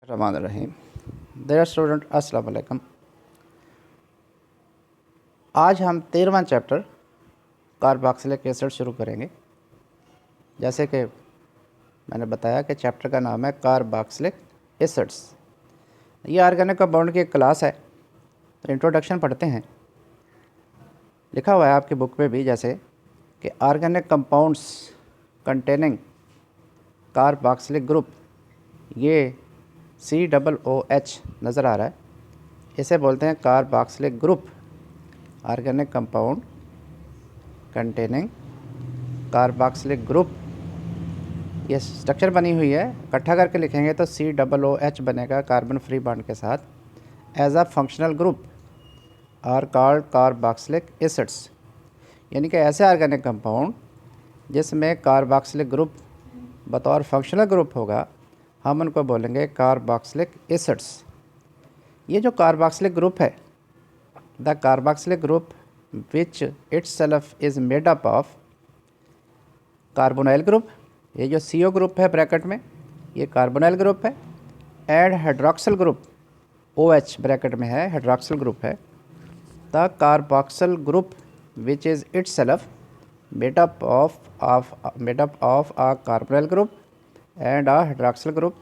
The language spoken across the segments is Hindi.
रहीम। डियर स्टूडेंट, अस्सलाम वालेकुम। आज हम 13वां चैप्टर कार्बोक्सिलिक एसिड शुरू करेंगे। जैसे कि मैंने बताया कि चैप्टर का नाम है कार्बोक्सिलिक एसिड्स। ये ऑर्गेनिक कंपाउंड की एक क्लास है। तो इंट्रोडक्शन पढ़ते हैं। लिखा हुआ है आपकी बुक में भी, जैसे कि organic compounds containing carboxylic group, ये COOH नज़र आ रहा है, इसे बोलते हैं carboxylic group. Organic compound containing carboxylic group, ये स्ट्रक्चर बनी हुई है। इकट्ठा करके लिखेंगे तो COOH बनेगा कार्बन फ्री बॉन्ड के साथ। As a functional group are called carboxylic acids, यानी कि ऐसे ऑर्गेनिक कंपाउंड जिसमें कार्बोक्सिलिक ग्रुप बतौर फंक्शनल ग्रुप होगा, हम उनको बोलेंगे कार्बोक्सिलिक एसिड्स। ये जो कार्बोक्सिलिक ग्रुप है, the carboxylic group which itself is made up of carbonyl group, ये जो CO ग्रुप है ब्रैकेट में, ये कार्बोनाइल ग्रुप है। And hydroxyl group, OH bracket में है, हाइड्रोक्सिल ग्रुप है। The carboxyl group which is itself made up of a carbonyl group and a hydroxyl group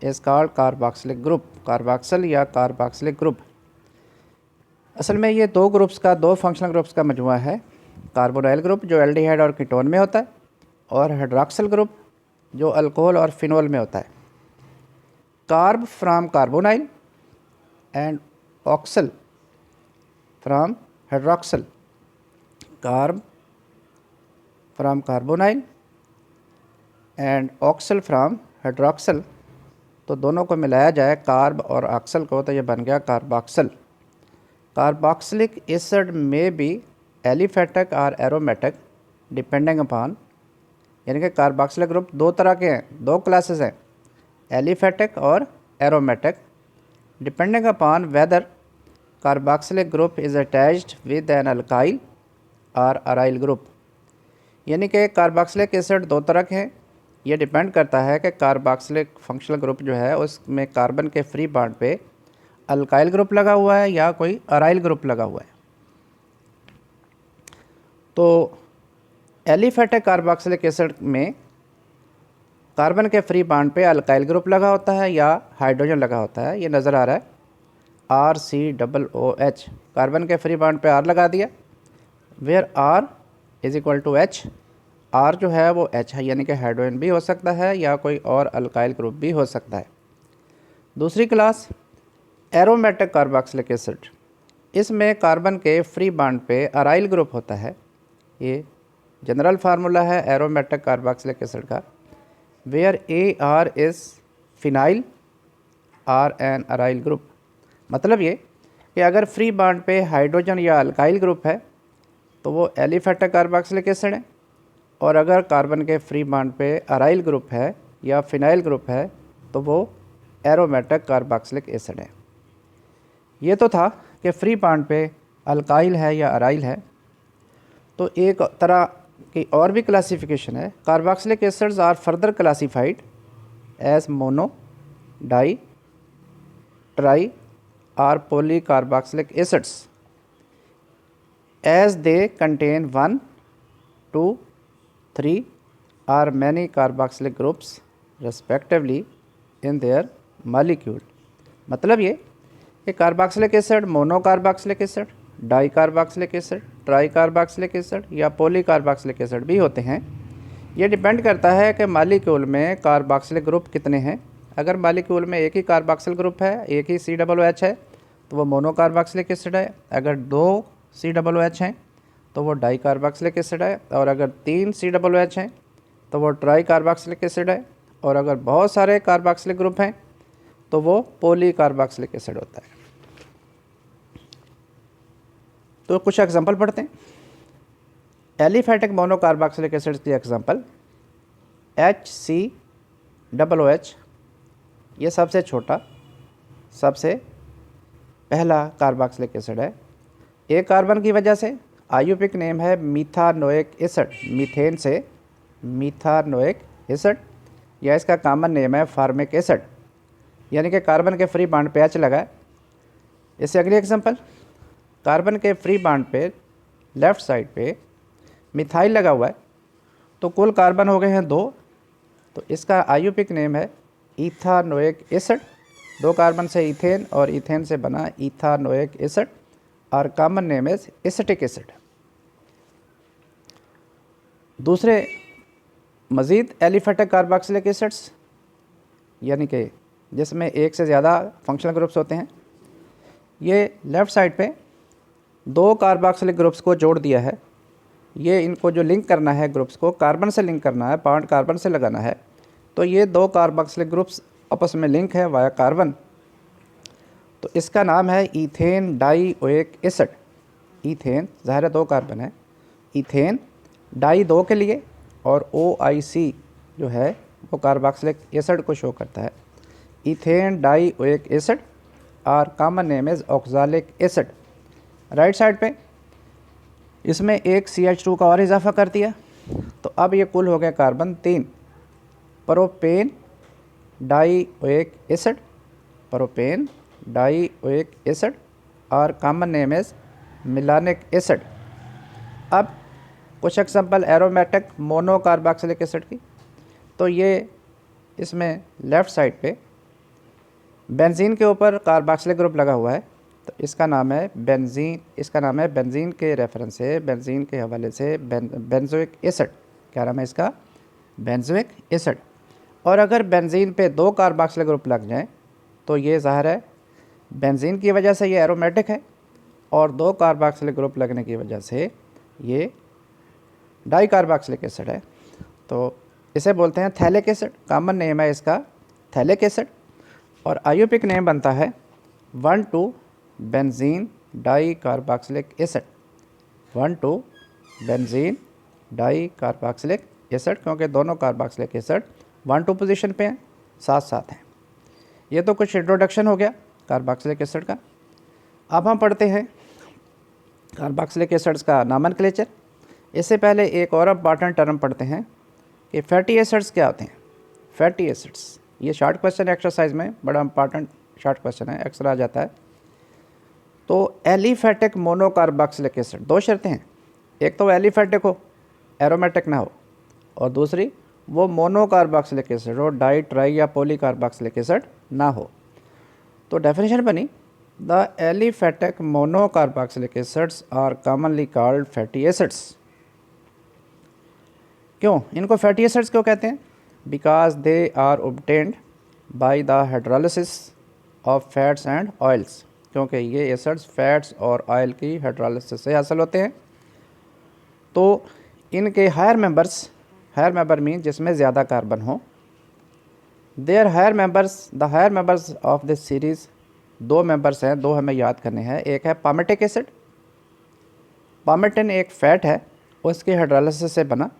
is called carboxylic group. Carboxyl या कार्बोक्सिलिक ग्रुप, असल में ये दो फंक्शनल ग्रुप्स का मजमुआ है। कार्बोनाइल ग्रुप जो एल्डिहाइड और कीटोन में होता है, और हाइड्रोक्सिल ग्रुप जो अल्कोहल और फिनोल में होता है। Carb from carbonyl and oxyl from hydroxyl. Carb from carbonyl and oxyl from hydroxyl, तो दोनों को मिलाया जाए कार्ब और ऑक्सल को, तो ये बन गया कार्बोक्सिल। कार्बोक्सिलिक एसिड में बी एलिफेटिक और एरोमेटिक डिपेंडिंग अपॉन, यानी कि कार्बोक्सिलिक ग्रुप दो तरह के हैं, दो क्लासेस हैं, एलिफेटिक और aromatic, depending upon whether carboxylic group is attached with an alkyl or aryl group. यानी कि कार्बोक्सिलिक एसिड दो तरह के हैं। ये डिपेंड करता है कि कार्बोक्सिलिक फंक्शनल ग्रुप जो है उसमें कार्बन के फ्री बॉन्ड पे अल्काइल ग्रुप लगा हुआ है या कोई अराइल ग्रुप लगा हुआ है। तो एलिफेटिक कार्बोक्सिलिक एसिड में कार्बन के फ्री बॉन्ड पे अल्काइल ग्रुप लगा होता है या हाइड्रोजन लगा होता है। ये नज़र आ रहा है RCOOH, कार्बन के फ्री बॉन्ड पे R लगा दिया, where R is equal to H। R जो है वो H है, यानी कि हाइड्रोजन भी हो सकता है या कोई और अल्काइल ग्रुप भी हो सकता है। दूसरी क्लास एरोमेटिक कार्बोक्सिलिक एसिड, इसमें कार्बन के फ्री बॉन्ड पे अराइल ग्रुप होता है। ये जनरल फार्मूला है एरोमेटिक कार्बोक्सिलिक एसिड का, where AR is phenyl R an aryl group. मतलब ये कि अगर फ्री बॉन्ड पे हाइड्रोजन या अल्काइल ग्रुप है तो वो एलिफेटिक कार्बोक्सिलिक एसिड है, और अगर कार्बन के फ्री बॉन्ड पे अराइल ग्रुप है या फिनाइल ग्रुप है तो वो एरोमेटिक कार्बोक्सिलिक एसिड है। ये तो था कि फ्री बॉन्ड पे अल्काइल है या अराइल है। तो एक तरह की और भी क्लासिफिकेशन है। Carboxylic acids are further classified as mono, di, tri और poly carboxylic acids as they contain 1, 2, 3 or many carboxylic groups respectively in their molecule। मतलब ये कि carboxylic acid mono carboxylic acid, di carboxylic acid, try carboxylic acid या पॉली कार्बोक्सिलिक एसिड भी होते हैं। ये डिपेंड करता है कि मालिक्यूल में कार्बोक्सिलिक ग्रुप कितने हैं। अगर मालिक्यूल में एक ही कार्बोक्सिल ग्रुप है, एक ही COOH है, तो वो मोनो कार्बोक्सिलिक एसिड है। अगर दो COOH हैं तो वो डाई कार्बोक्सिलिक एसिड है, और अगर 3 COOH हैं तो वो ट्राई कार्बोक्सिलिक एसिड है, और अगर बहुत सारे कार्बोक्सिलिक ग्रुप हैं तो वो पॉली कार्बोक्सिलिक एसिड होता है। तो कुछ एग्जांपल पढ़ते हैं। एलिफेटिक मोनो कार्बोक्सिलिक एसिड की एग्जांपल HCOOH, ये सबसे छोटा, सबसे पहला कार्बोक्सिलिक एसिड है। एक कार्बन की वजह से आयुपिक नेम है मीथानोइक एसिड, मीथेन से मीथानोइक एसिड, या इसका कॉमन नेम है फार्मिक एसिड। यानी कि कार्बन के फ्री बॉन्ड पे H लगा है। इससे अगली एग्जांपल, कार्बन के फ्री बॉन्ड पे लेफ़्ट साइड पे मिथाइल लगा हुआ है, तो कुल कार्बन हो गए हैं 2। तो इसका आईयूपिक नेम है इथानोइक एसिड। 2 कार्बन से इथेन और इथेन से बना इथानोइक एसिड, और common name is acetic acid. दूसरे मज़ीद एलिफेटिक कार्बोक्सिलिक एसिड्स, यानी कि जिसमें एक से ज़्यादा फंक्शनल ग्रुप्स होते हैं, ये लेफ़्ट साइड पे 2 कार्बोक्सिलिक ग्रुप्स को जोड़ दिया है। ये इनको जो लिंक करना है, ग्रुप्स को कार्बन से लिंक करना है, बॉन्ड कार्बन से लगाना है, तो ये 2 कार्बोक्सिलिक ग्रुप्स आपस में लिंक है वाया कार्बन। तो इसका नाम है इथेन डाइओइक एसिड। इथेन ज़ाहिर है 2 कार्बन है, इथेन डाई 2 के लिए, और OIC जो है वो कार्बोक्सिलिक एसिड को शो करता है। इथेन डाइओइक एसिड और common name is oxalic acid. Right side पे इसमें एक CH2 का और इजाफा कर दिया, तो अब ये कुल हो गया carbon 3। Propane dioic acid, propane dioic acid, और कॉमन नेम इज़ मिलानिक एसिड। अब कुछ example aromatic mono carboxylic acid की, तो ये इसमें लेफ़्ट साइड पे बेंजीन के ऊपर कार्बोक्सिलिक ग्रुप लगा हुआ है, तो इसका नाम है बेंजीन। इसका नाम है बेंजीन के रेफरेंस से, बेंजीन के हवाले से बेंजोइक एसिड। क्या नाम है इसका? Benzoic acid. और अगर बेंजीन पे 2 कार्बोक्सिलिक ग्रुप लग जाएं, तो ये ज़ाहिर है बेंजीन की वजह से ये एरोमेटिक है, और 2 कार्बोक्सिलिक ग्रुप लगने की वजह से ये डाई कार्बोक्सिलिक एसिड है। तो इसे बोलते हैं थैलिक एसिड। कॉमन नेम है इसका थैलिक एसिड, और आईयूपिक नेम बनता है 1,2 benzene di carboxylic acid. 1,2 benzene di carboxylic acid, क्योंकि दोनों कार्बोक्सिलिक एसिड 1,2 पोजीशन पे हैं, साथ साथ हैं। ये तो कुछ इंट्रोडक्शन हो गया कार्बोक्सिलिक एसिड का। अब हम पढ़ते हैं कार्बोक्सिलिक एसिड्स का नॉमेनक्लेचर। इससे पहले एक और इम्पॉर्टेंट टर्म पढ़ते हैं कि फैटी एसिड्स क्या होते हैं। फैटी एसिड्स, ये शॉर्ट क्वेश्चन एक्सरसाइज में बड़ा इंपॉर्टेंट शॉर्ट क्वेश्चन है, अक्सर आ जाता है। तो एलिफेटिक मोनो कार्बोक्सिलिक एसिड, 2 शर्तें हैं। एक तो एलिफेटिक हो, एरोमेटिक ना हो, और दूसरी वो मोनो कार्बोक्सिलिक एसिड हो, डाई ट्राई या पॉली कार्बोक्सिलिक एसिड ना हो। तो डेफिनेशन बनी, the aliphatic mono carboxylic acids are commonly called fatty acids. क्यों इनको फैटी एसिड्स क्यों कहते हैं? Because they are obtained by the hydrolysis of fats and oils, क्योंकि ये एसिड्स फैट्स और ऑयल की हाइड्रोलिसिस से हासिल होते हैं। तो इनके हायर मेंबर मीन जिसमें ज़्यादा कार्बन हो। Their higher members of this series, 2 members हैं, 2 हमें याद करने हैं। एक है पामेटिक एसिड। पामेटिन एक फ़ैट है, उसकी हाइड्रोलिसिस से बना।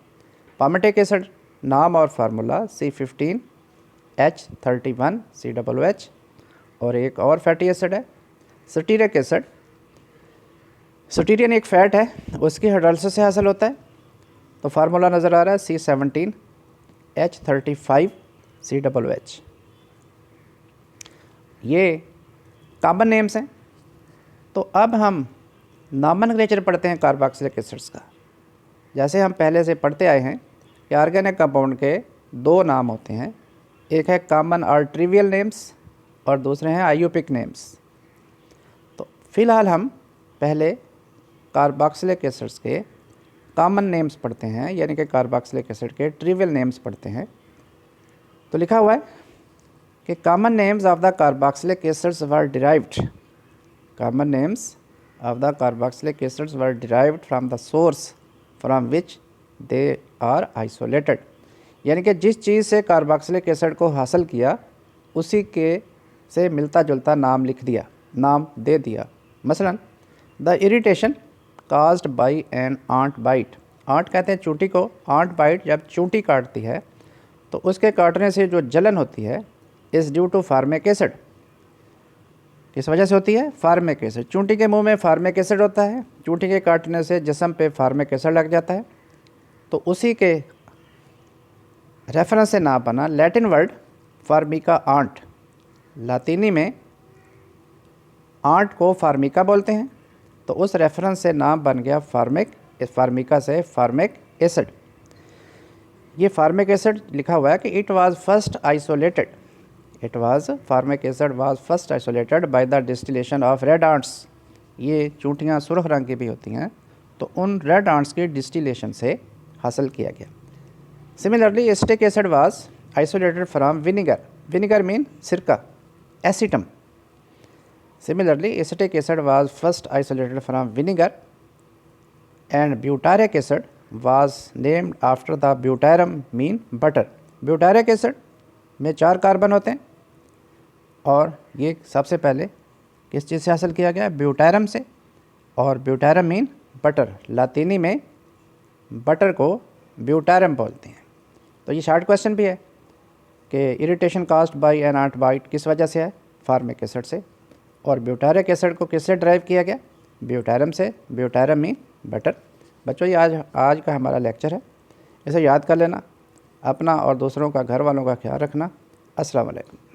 पामेटिक एसिड नाम और फार्मूला C15H31COOH। और एक और फैटी एसिड है स्टीरिक एसिड। स्टीरियन एक फ़ैट है, उसकी हाइड्रोलिसिस से हासिल होता है। तो फार्मूला नज़र आ रहा है C17H35COOH। ये कॉमन नेम्स हैं। तो अब हम नॉमेनक्लेचर पढ़ते हैं कार्बोक्सिलिक एसिड्स का। जैसे हम पहले से पढ़ते आए हैं कि ऑर्गेनिक कंपाउंड के 2 नाम होते हैं, एक है कॉमन और ट्रिवियल नेम्स, और दूसरे हैं आईयूपिक नेम्स। तो फ़िलहाल हम पहले कार्बोक्सिलिक एसिड्स के कॉमन नेम्स पढ़ते हैं, यानी कि कार्बोक्सिलिक एसिड के ट्रिवियल नेम्स पढ़ते हैं। तो लिखा हुआ है कि common names of the carboxylic acids were derived, common names of the carboxylic acids were derived from the source from which they are isolated, यानी कि जिस चीज़ से कार्बोक्सिलिक एसिड को हासिल किया उसी के से मिलता जुलता नाम लिख दिया, नाम दे दिया। मसलन the irritation caused by an ant bite. Ant कहते हैं चूंटी को। आंट बाइट जब चूंटी काटती है तो उसके काटने से जो जलन होती है is due to formic acid. किस वजह से होती है? Formic acid. चूंटी के मुंह में फार्मिक एसिड होता है, चूंटी के काटने से जिस्म पे फार्मिक एसिड लग जाता है। तो उसी के रेफरेंस से नाम बना लैटिन वर्ड फार्मिका आंट। लातीनी में आंट को फार्मिका बोलते हैं, तो उस रेफरेंस से नाम बन गया फार्मिक, फार्मिका से फार्मिक एसिड। ये फार्मिक एसिड लिखा हुआ है कि it was first isolated, it was formic acid was first isolated by the distillation of red ants. ये चूंटियाँ सुर्ख रंग की भी होती हैं, तो उन रेड आंट्स के डिस्टिलेशन से हासिल किया गया। Similarly acetic acid was isolated from vinegar, vinegar mean सिरका, एसीटम। Similarly, acetic acid was first isolated from vinegar, and butyric acid was named after the butyrum mean butter. Butyric acid में 4 कार्बन होते हैं और ये सबसे पहले किस चीज़ से हासिल किया गया? ब्यूटायरम से, और ब्यूटायरम मीन बटर। लातीनी में बटर को ब्यूटायरम बोलते हैं। तो ये शार्ट क्वेश्चन भी है कि irritation caused by an ant bite किस वजह से है? फार्मिक एसिड से। और ब्यूटारिक एसिड को किससे ड्राइव किया गया? ब्यूटायरम से। ब्यूटायरम मीन बटर। बच्चों ये आज का हमारा लेक्चर है, इसे याद कर लेना। अपना और दूसरों का, घर वालों का ख्याल रखना। अस्सलाम वालेकुम।